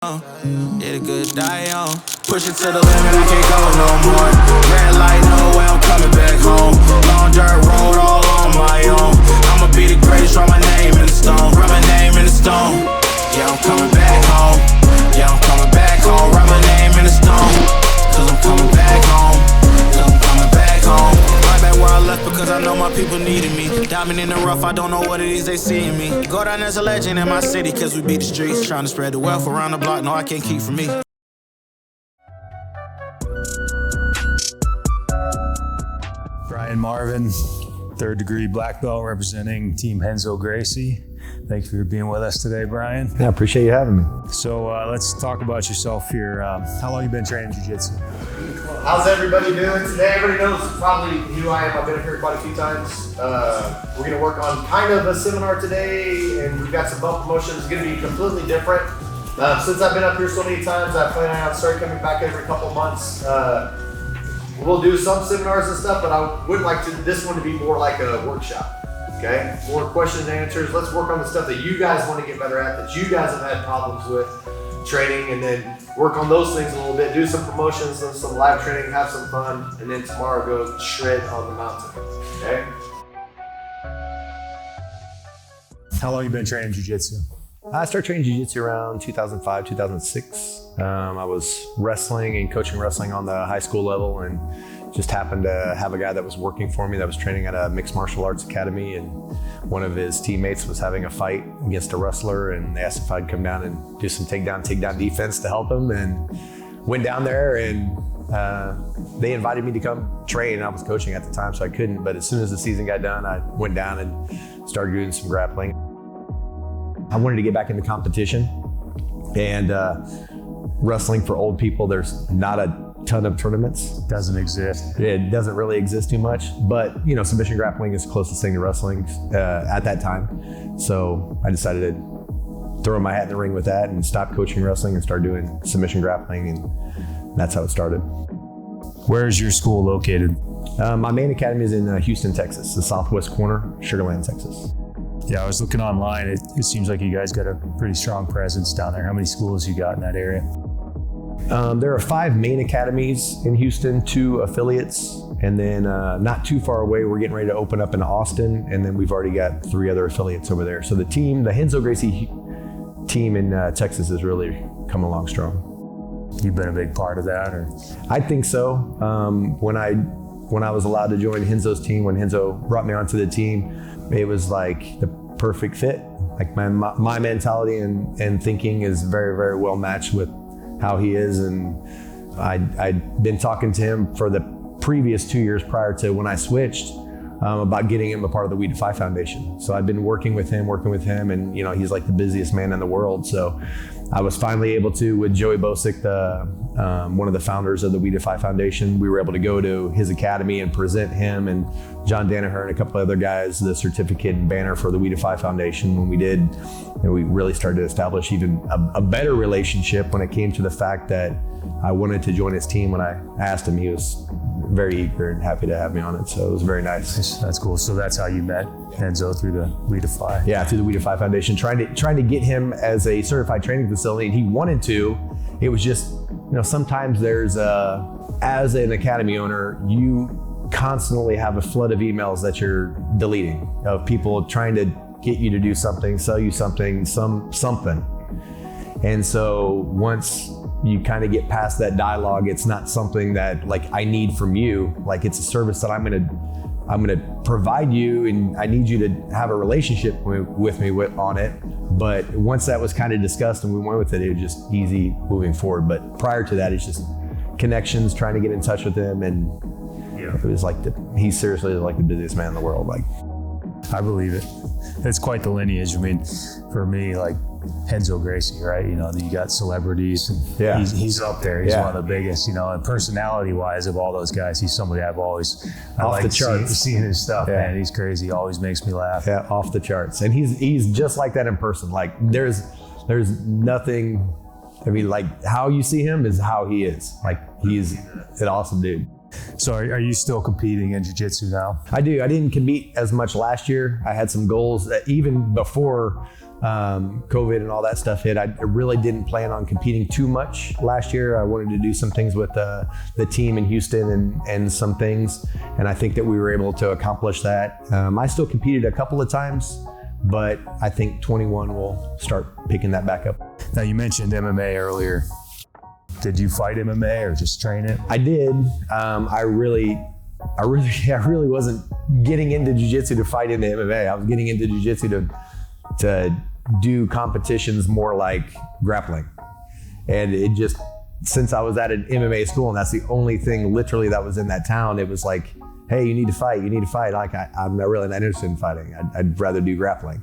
Get a good die on. Push it to the limit, I can't go no more. Red light, no way, I'm coming back home. Long dirt road, all on my own. I'ma be the greatest, write my name in the stone. Write my name in the stone. Yeah, I'm coming back home. Yeah, I'm coming back home. Write my name in the stone. Cause I'm coming back home. Cause I'm coming back home. Right back where I left because I know my people needed me. Diamond in the rough, I don't know what it is they see in me. Go down as a legend in my city cause we beat the streets. Trying to spread the wealth around the block, no I can't keep from me. Brian Marvin, third degree black belt representing Team Renzo Gracie. Thank you for being with us today, Brian. Yeah, I appreciate you having me. So let's talk about yourself here. How long you been training jiu-jitsu? How's everybody doing today? Everybody knows probably who I am. I've been up here quite a few times. We're going to work on kind of a seminar today, and we've got some belt promotions. It's going to be completely different. Since I've been up here so many times, I plan on starting coming back every couple of months. We'll do some seminars and stuff, but I would like this one to be more like a workshop. Okay, more questions and answers. Let's work on the stuff that you guys want to get better at, that you guys have had problems with training, and then work on those things a little bit. Do some promotions and some live training, have some fun, and then tomorrow go shred on the mountain. Okay. How long you been training jiu-jitsu? I started training jiu-jitsu around 2005, 2006. I was wrestling and coaching wrestling on the high school level, and just happened to have a guy that was working for me that was training at a mixed martial arts academy, and one of his teammates was having a fight against a wrestler, and they asked if I'd come down and do some takedown defense to help him, and went down there, and they invited me to come train, and I was coaching at the time, so I couldn't, but as soon as the season got done, I went down and started doing some grappling. I wanted to get back into competition, and wrestling for old people, there's not a ton of tournaments. Doesn't exist. It doesn't really exist too much, but submission grappling is the closest thing to wrestling at that time. So I decided to throw my hat in the ring with that and stop coaching wrestling and start doing submission grappling, and that's how it started. Where is your school located? My main academy is in Houston, Texas, the southwest corner, Sugar Land, Texas. Yeah, I was looking online. It seems like you guys got a pretty strong presence down there. How many schools you got in that area? There are 5 main academies in Houston, 2 affiliates, and then not too far away, we're getting ready to open up in Austin, and then we've already got 3 other affiliates over there. So the Renzo Gracie team in Texas has really come along strong. You've been a big part of that, or? I think so. When I was allowed to join Renzo's team, when Renzo brought me onto the team, it was like the perfect fit. Like my mentality and thinking is very, very well matched with how he is, and I'd been talking to him for the previous 2 years prior to when I switched about getting him a part of the We Defy Foundation. So I've been working with him, and he's like the busiest man in the world. So I was finally able to, with Joey Bosick, one of the founders of the We Defy Foundation, we were able to go to his academy and present him and John Danaher and a couple other guys the certificate and banner for the We Defy Foundation. When we did, and we really started to establish even a better relationship when it came to the fact that I wanted to join his team. When I asked him, he was very eager and happy to have me on it. So it was very nice. That's cool. So that's how you met Renzo, through the We Defy? Yeah, through the We Defy Foundation, trying to get him as a certified training facility, and he wanted to. It was just, sometimes there's as an academy owner, you constantly have a flood of emails that you're deleting of people trying to get you to do something, sell you something, something. And so once you kind of get past that dialogue, it's not something that like I need from you. Like, it's a service that I'm gonna provide you, and I need you to have a relationship with me on it. But once that was kind of discussed and we went with it, it was just easy moving forward. But prior to that, it's just connections, trying to get in touch with him, and it was like he's seriously like the busiest man in the world. Like, I believe it. It's quite the lineage. I mean, for me, like Renzo Gracie, right? You got celebrities, and he's up there. He's one of the biggest, and personality-wise of all those guys, he's somebody I've always off the charts. Seeing his stuff, man. He's crazy. He always makes me laugh. Yeah, off the charts. And he's just like that in person. Like, there's nothing. I mean, like, how you see him is how he is. Like, he's an awesome dude. So are you still competing in jiu-jitsu now? I do. I didn't compete as much last year. I had some goals that even before COVID and all that stuff hit, I really didn't plan on competing too much last year. I wanted to do some things with the team in Houston and some things, and I think that we were able to accomplish that. I still competed a couple of times, but I think 21 will start picking that back up. Now, you mentioned MMA earlier. Did you fight MMA or just train it? I did. I really wasn't getting into jiu-jitsu to fight into MMA. I was getting into jiu-jitsu to do competitions more like grappling. And it just, since I was at an MMA school and that's the only thing literally that was in that town, it was like, hey, you need to fight. Like, I'm not really not interested in fighting. I'd rather do grappling.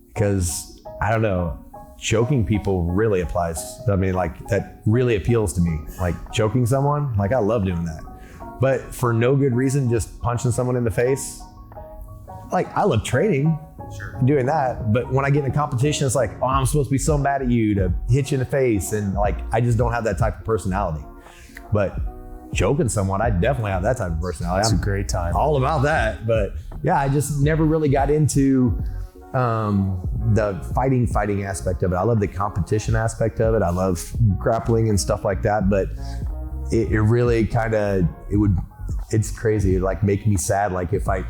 Because, I don't know, choking people really applies. I mean, like, that really appeals to me. Like, choking someone, like, I love doing that. But for no good reason, just punching someone in the face, like, I love training, doing that. But when I get in a competition, it's like, oh, I'm supposed to be so mad at you to hit you in the face. And like, I just don't have that type of personality. But choking someone, I definitely have that type of personality. It's a great time. All about that. But yeah, I just never really got into the fighting aspect of it. I love the competition aspect of it. I love grappling and stuff like that. But it really kind of, it's crazy. It'd like make me sad. Like if I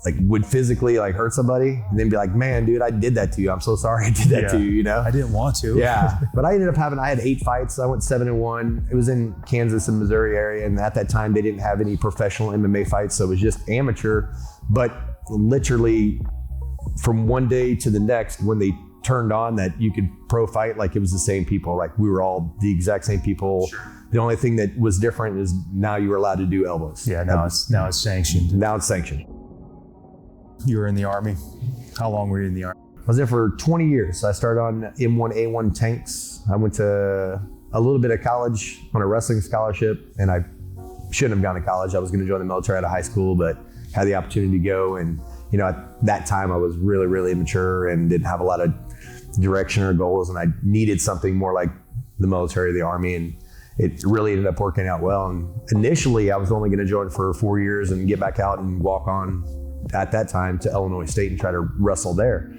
like would physically like hurt somebody and then be like, man, dude, I did that to you. I'm so sorry I did that to you, you know? I didn't want to. Yeah. But I ended up I had 8 fights. I went 7-1. It was in Kansas and Missouri area. And at that time, they didn't have any professional MMA fights. So it was just amateur. But literally from one day to the next, when they turned on that you could pro fight, like it was the same people. Like we were all the exact same people. Sure. The only thing that was different is now you were allowed to do elbows. Yeah, now it's sanctioned. Now it's sanctioned. You were in the Army. How long were you in the Army? I was there for 20 years. I started on M1A1 tanks. I went to a little bit of college on a wrestling scholarship, and I shouldn't have gone to college. I was going to join the military out of high school, but had the opportunity to go. And you know, at that time, I was really, really immature and didn't have a lot of direction or goals, and I needed something more like the military or the Army. And it really ended up working out well. And initially, I was only going to join for 4 years and get back out and walk on at that time to Illinois State and try to wrestle there.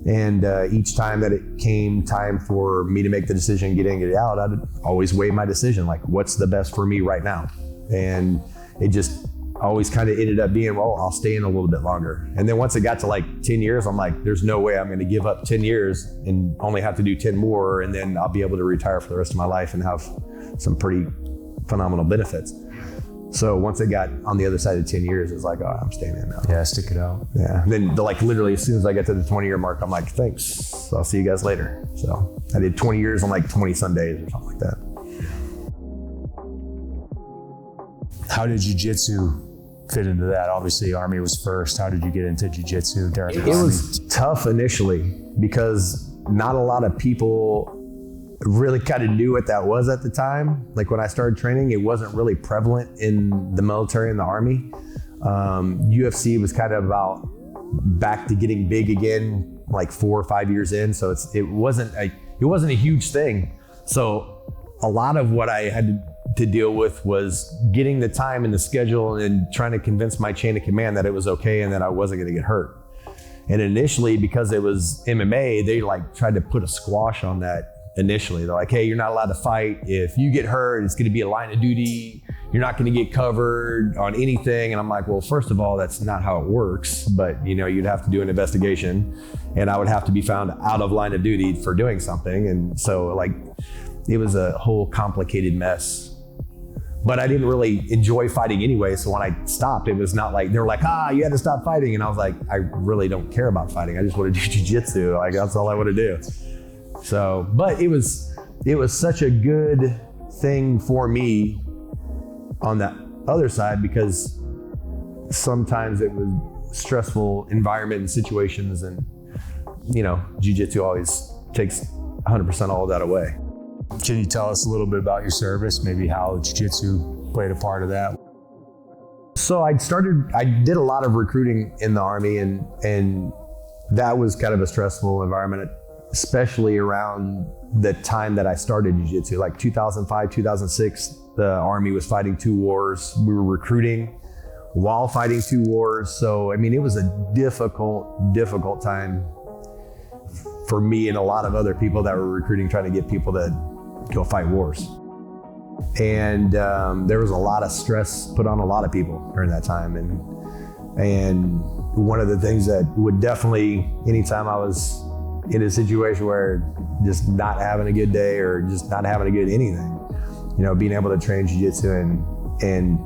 And each time that it came time for me to make the decision, get in, get out, I'd always weigh my decision, like what's the best for me right now? And it just always kind of ended up being, well, I'll stay in a little bit longer. And then once it got to like 10 years, I'm like, there's no way I'm going to give up 10 years and only have to do 10 more. And then I'll be able to retire for the rest of my life and have some pretty phenomenal benefits. So once it got on the other side of 10 years, it's like, oh, I'm staying in now. Yeah, stick it out. Yeah. And then like literally as soon as I got to the 20-year mark, I'm like, thanks. I'll see you guys later. So I did 20 years on like 20 Sundays or something like that. How did jiu-jitsu fit into that? Obviously, Army was first. How did you get into jiu-jitsu during the Army? It was tough initially because not a lot of people really kind of knew what that was at the time. Like when I started training, it wasn't really prevalent in the military and the Army. UFC was kind of about back to getting big again, like 4 or 5 years in. So it wasn't a huge thing. So a lot of what I had to deal with was getting the time and the schedule and trying to convince my chain of command that it was okay and that I wasn't going to get hurt. And initially, because it was MMA, they like tried to put a squash on that. Initially, they're like, hey, you're not allowed to fight. If you get hurt, it's going to be a line of duty. You're not going to get covered on anything. And I'm like, well, first of all, that's not how it works. But you know, you'd have to do an investigation and I would have to be found out of line of duty for doing something. And so like, it was a whole complicated mess. But I didn't really enjoy fighting anyway. So when I stopped, it was not like, they were like, you had to stop fighting. And I was like, I really don't care about fighting. I just want to do jiu-jitsu. Like, that's all I want to do. So, but it was such a good thing for me on that other side because sometimes it was stressful environment and situations, and you know, jiu-jitsu always takes 100% all of that away. Can you tell us a little bit about your service, maybe how jiu-jitsu played a part of that? So I did a lot of recruiting in the Army, and that was kind of a stressful environment, especially around the time that I started jiu-jitsu, like 2005, 2006, the Army was fighting 2 wars. We were recruiting while fighting 2 wars. So, I mean, it was a difficult time for me and a lot of other people that were recruiting, trying to get people to go fight wars. And there was a lot of stress put on a lot of people during that time. And one of the things that would definitely, anytime I was in a situation where just not having a good day or just not having a good anything, you know, being able to train jiu-jitsu and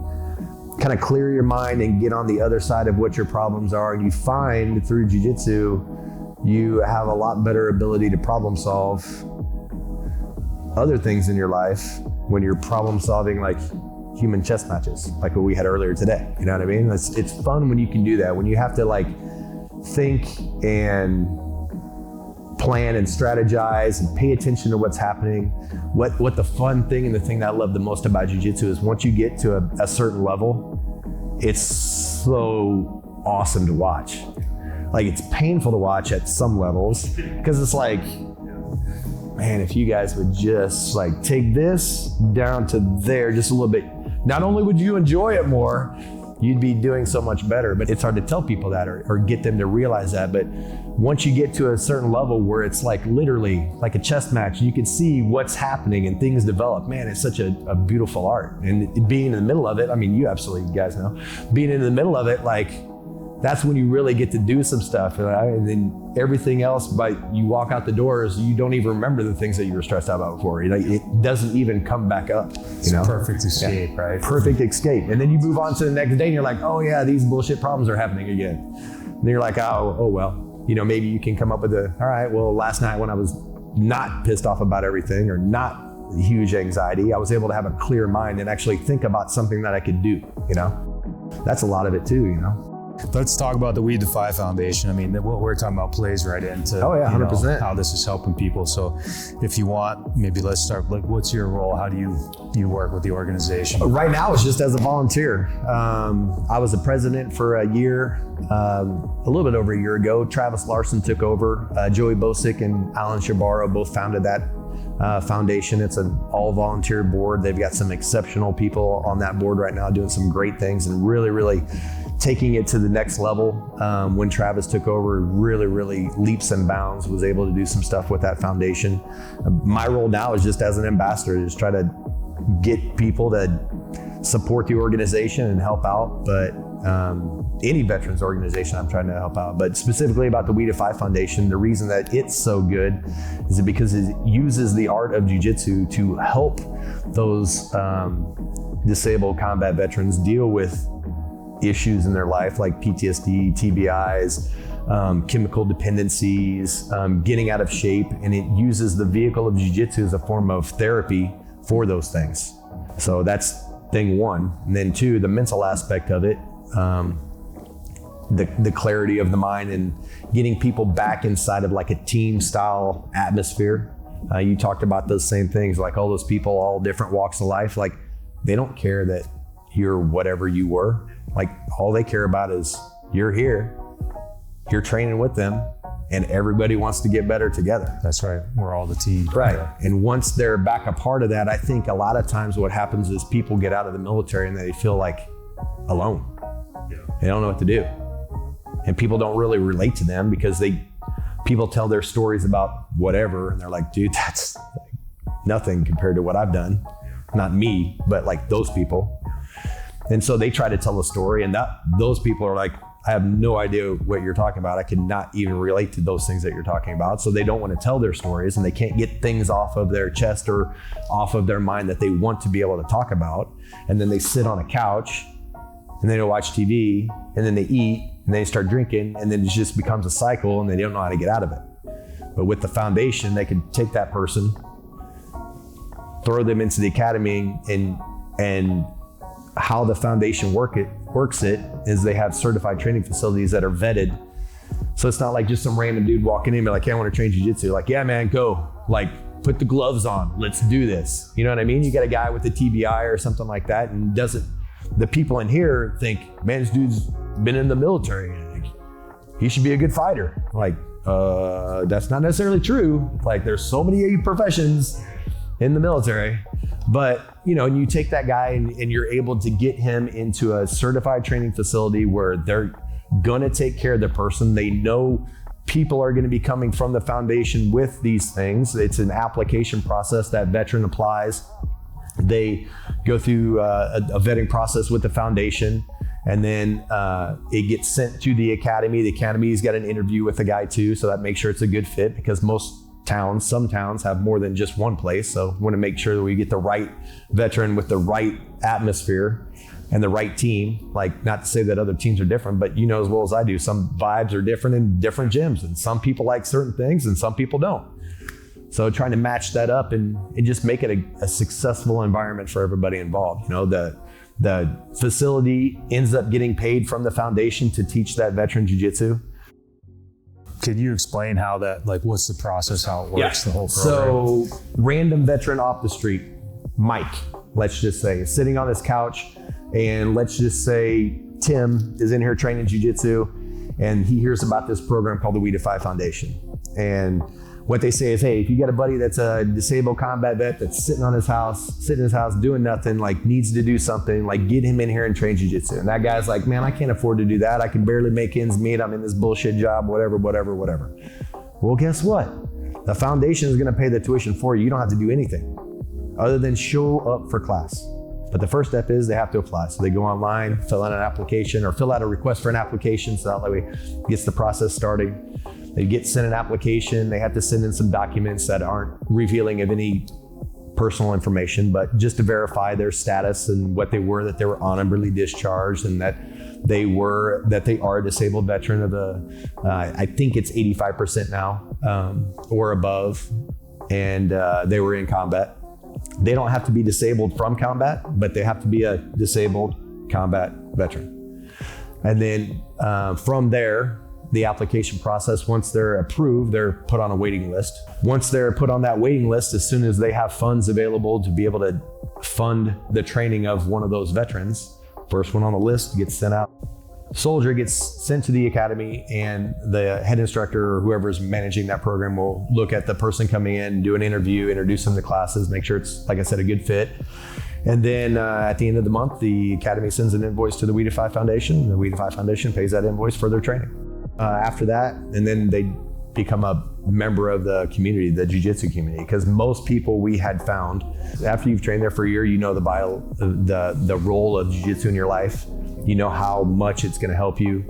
kind of clear your mind and get on the other side of what your problems are. And you find through jiu-jitsu, you have a lot better ability to problem solve other things in your life when you're problem solving, like human chess matches, like what we had earlier today. You know what I mean? It's fun when you can do that, when you have to like think and plan and strategize and pay attention to what's happening. What the fun thing and the thing that I love the most about jiu-jitsu is once you get to a certain level, it's so awesome to watch. Like, it's painful to watch at some levels because it's like, man, if you guys would just like take this down to there just a little bit, not only would you enjoy it more, you'd be doing so much better. But it's hard to tell people that or get them to realize that. But once you get to a certain level where it's like literally like a chess match, you can see what's happening and things develop. Man, it's such a beautiful art. And being in the middle of it, I mean, you guys know, being in the middle of it, like, that's when you really get to do some stuff. And then everything else, but you walk out the doors, you don't even remember the things that you were stressed out about before. It doesn't even come back up. It's a perfect escape, right? Perfect escape. And then you move on to the next day and you're like, oh yeah, these bullshit problems are happening again. And then you're like, oh well, you know, maybe you can come up with all right, well, last night when I was not pissed off about everything or not huge anxiety, I was able to have a clear mind and actually think about something that I could do, you know? That's a lot of it too, you know? Let's talk about the We Defy Foundation. I mean, what we're talking about plays right into 100%. How this is helping people. So if you want, maybe let's start, like, what's your role? How do you work with the organization? Right now, it's just as a volunteer. I was the president for a year, a little bit over a year ago. Travis Larson took over. Joey Bosick and Alan Shabaro both founded that foundation. It's an all volunteer board. They've got some exceptional people on that board right now doing some great things and really, really taking it to the next level. When Travis took over, really leaps and bounds, was able to do some stuff with that foundation. My role now is just as an ambassador, to just try to get people to support the organization and help out. But any veterans organization, I'm trying to help out. But specifically about the We Defy Foundation, the reason that it's so good is because it uses the art of jiu-jitsu to help those disabled combat veterans deal with issues in their life like PTSD, TBIs, chemical dependencies, getting out of shape, and it uses the vehicle of jiu-jitsu as a form of therapy for those things. So that's thing one. And then two, the mental aspect of it, the clarity of the mind and getting people back inside of like a team style atmosphere. You talked about those same things, like all those people, all different walks of life, like they don't care that you're whatever you were. Like, all they care about is you're here, you're training with them, and everybody wants to get better together. That's right. We're all the team. Right. And once they're back a part of that, I think a lot of times what happens is people get out of the military and they feel like alone. Yeah. They don't know what to do. And people don't really relate to them because people tell their stories about whatever, and they're like, dude, that's like nothing compared to what I've done. Not me, but like those people. And so they try to tell a story, and those people are like, I have no idea what you're talking about. I cannot even relate to those things that you're talking about. So they don't want to tell their stories, and they can't get things off of their chest or off of their mind that they want to be able to talk about. And then they sit on a couch and they watch TV, and then they eat, and they start drinking, and then it just becomes a cycle, and they don't know how to get out of it. But with the foundation, they can take that person, throw them into the academy, and how the foundation works it is they have certified training facilities that are vetted. So it's not like just some random dude walking in and be like, hey, I want to train jiu-jitsu. Like, yeah, man, go. Like, put the gloves on. Let's do this. You know what I mean? You got a guy with a TBI or something like that, and the people in here think, man, this dude's been in the military. Like, he should be a good fighter. Like, that's not necessarily true. Like, there's so many professions in the military. But, you know, and you take that guy and you're able to get him into a certified training facility where they're gonna take care of the person. They know people are going to be coming from the foundation with these things. It's an application process that veteran applies. They go through a vetting process with the foundation, and then it gets sent to the academy. The academy's got an interview with the guy too, so that makes sure it's a good fit, because some towns have more than just one place. So we want to make sure that we get the right veteran with the right atmosphere and the right team. Like, not to say that other teams are different, but you know as well as I do, some vibes are different in different gyms, and some people like certain things and some people don't. So trying to match that up and just make it a successful environment for everybody involved. You know, the facility ends up getting paid from the foundation to teach that veteran jiu-jitsu. Could you explain how that, like, what's the process, how it works, the whole program? So random veteran off the street, Mike, let's just say, is sitting on his couch, and let's just say Tim is in here training jiu-jitsu, and he hears about this program called the We Defy Foundation. And what they say is, hey, if you got a buddy that's a disabled combat vet that's sitting in his house doing nothing, like needs to do something, like get him in here and train jiu-jitsu. And that guy's like, man, I can't afford to do that. I can barely make ends meet. I'm in this bullshit job, whatever. Well, guess what? The foundation is gonna pay the tuition for you. You don't have to do anything other than show up for class. But the first step is they have to apply. So they go online, fill out an application, or fill out a request for an application, so that way it gets the process started. They get sent an application. They have to send in some documents that aren't revealing of any personal information, but just to verify their status and what they were, that they were honorably discharged, and that they are a disabled veteran of I think it's 85% now or above, and they were in combat. They don't have to be disabled from combat, but they have to be a disabled combat veteran. And then from there, the application process, once they're approved, they're put on a waiting list. Once they're put on that waiting list, as soon as they have funds available to be able to fund the training of one of those veterans, first one on the list gets sent out. Soldier gets sent to the academy, and the head instructor or whoever's managing that program will look at the person coming in, do an interview, introduce them to classes, make sure it's, like I said, a good fit. And then at the end of the month, the academy sends an invoice to the We Defy Foundation. The We Defy Foundation pays that invoice for their training. After that, and then they become a member of the community, the jiu-jitsu community, because most people we had found, after you've trained there for a year, you know the role of jiu-jitsu in your life. You know how much it's going to help you.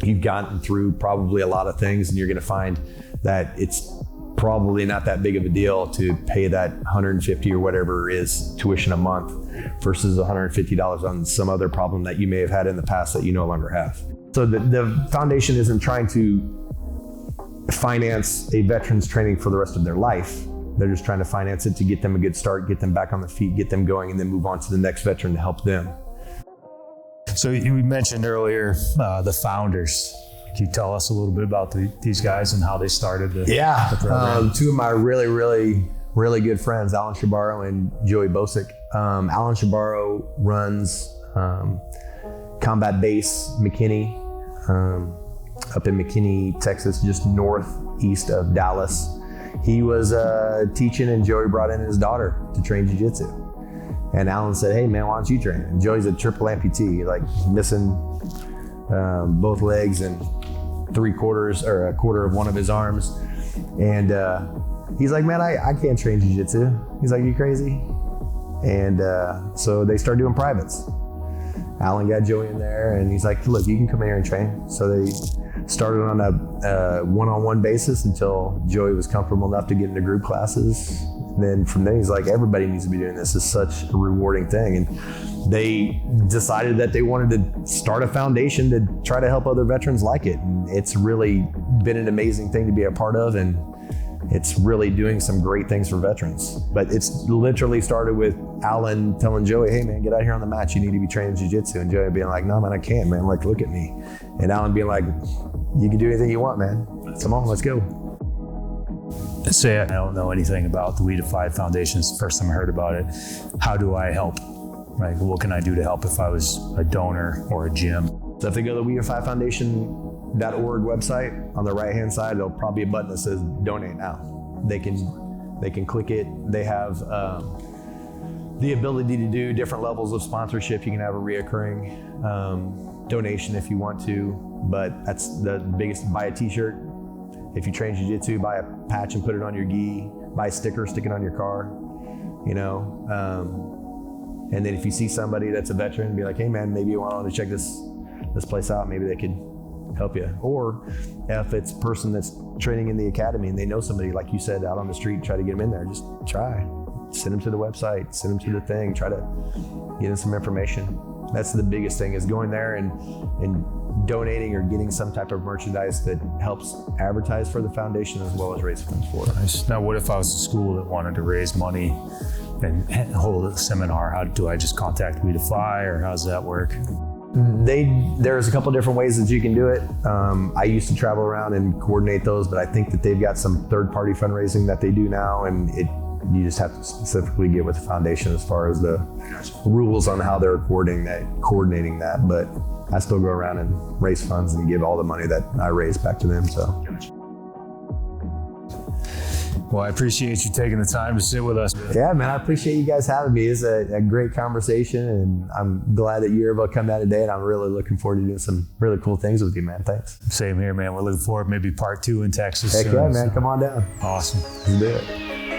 You've gotten through probably a lot of things, and you're going to find that it's probably not that big of a deal to pay that $150 or whatever it is tuition a month versus $150 on some other problem that you may have had in the past that you no longer have. So the foundation isn't trying to finance a veteran's training for the rest of their life. They're just trying to finance it to get them a good start, get them back on their feet, get them going, and then move on to the next veteran to help them. So you mentioned earlier the founders. Can you tell us a little bit about these guys and how they started the program? Two of my really good friends, Alan Shabaro and Joey Bosick. Alan Shabaro runs Combat Base McKinney, up in McKinney, Texas, just northeast of Dallas. He was teaching, and Joey brought in his daughter to train jiu-jitsu. And Alan said, hey man, why don't you train? And Joey's a triple amputee, like missing both legs and a quarter of one of his arms. And he's like, man, I can't train jiu-jitsu. He's like, you crazy? And so they started doing privates. Alan got Joey in there, and he's like, look, you can come in here and train. So they started on a one-on-one basis until Joey was comfortable enough to get into group classes. And then from there, he's like, everybody needs to be doing this. It's such a rewarding thing. And they decided that they wanted to start a foundation to try to help other veterans like it. And it's really been an amazing thing to be a part of. And it's really doing some great things for veterans. But it's literally started with Alan telling Joey, hey man, get out here on the mat. You need to be training jiu-jitsu. And Joey being like, no man, I can't, man. Like, look at me. And Alan being like, you can do anything you want, man. Come on, let's go. Say I don't know anything about the We Defy Foundation. It's the first time I heard about it. How do I help? Right? What can I do to help if I was a donor or a gym? So if they go to the We Defy Foundation.org website, on the right-hand side, there'll probably be a button that says donate now. They can click it. They have the ability to do different levels of sponsorship. You can have a reoccurring donation if you want to, but that's the biggest. Buy a t-shirt, If you train jiu-jitsu, buy a patch and put it on your gi, buy a sticker, stick it on your car, you know. And then if you see somebody that's a veteran, be like, hey man, maybe you want to check this place out, maybe they could help you. Or if it's a person that's training in the academy and they know somebody, like you said, out on the street, try to get them in there, just try. Send them to the website, send them to the thing, try to get them some information. That's the biggest thing, is going there and donating or getting some type of merchandise that helps advertise for the foundation as well as raise funds for it. Nice. Now, what if I was a school that wanted to raise money and hold a seminar? How do I just contact We Defy, or how does that work? There's a couple different ways that you can do it. I used to travel around and coordinate those, but I think that they've got some third-party fundraising that they do now, and you just have to specifically get with the foundation as far as the rules on how they're coordinating that. But I still go around and raise funds and give all the money that I raise back to them. So. Well, I appreciate you taking the time to sit with us. Yeah, man, I appreciate you guys having me. It's a great conversation, and I'm glad that you're able to come down today, and I'm really looking forward to doing some really cool things with you, man. Thanks. Same here, man. We're looking forward to maybe part 2 in Texas Heck soon. yeah, man. Come on down. Awesome. Let's do it.